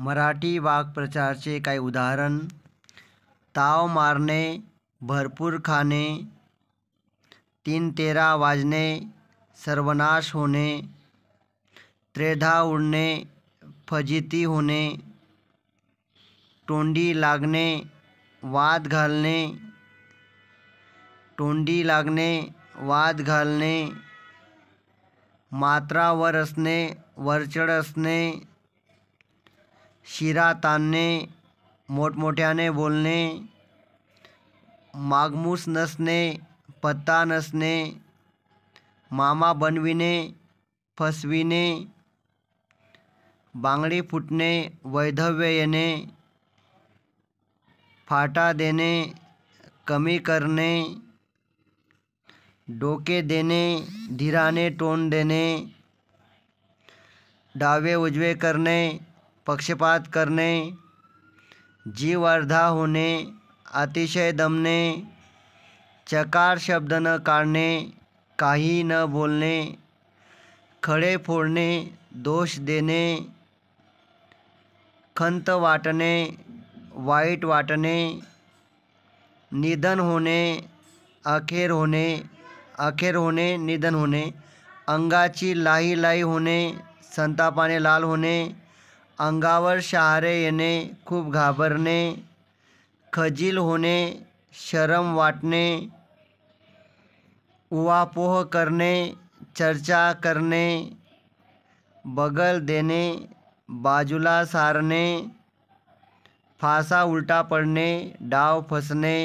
मराठी वाक्प्रचाराचे काही उदाहरण: ताव मारणे, भरपूर खाणे, 3-13 वाजणे, सर्वनाश होणे, त्रेधा उडणे, फजिती होणे, तोंडी लागणे, वाद घालणे, तोंडी लागणे, वाद घालणे, मात्रा वर असणे, वरचढ असणे, शिरा ताणणे, मोठमोठ्याने बोलणे, मागमूस नसणे, पत्ता नसणे, मामा बनविणे, फसविणे, बांगडी फुटणे, वैधव्य येणे, फाटा देणे, कमी करणे, डोके देणे, धीराने तोंड देणे, डावे उजवे करणे, पक्षपात करणे, जीव अर्धा होणे, अतिशय दमणे, चकार शब्द न काढणे, काही न बोलणे, खडे फोडणे, दोष देणे, खंत वाटणे, वाईट वाटणे, निधन होणे, अखेर होणे, निधन होणे, अंगाची लाही लाही होणे, संतापाने लाल होणे, अंगावर शहारे येणे, खूप घाबरणे, खजील होणे, शरम वाटणे, उहापोह करणे, चर्चा करणे, बगल देणे, बाजूला सारणे, फासा उलटा पडणे, डाव फसणे,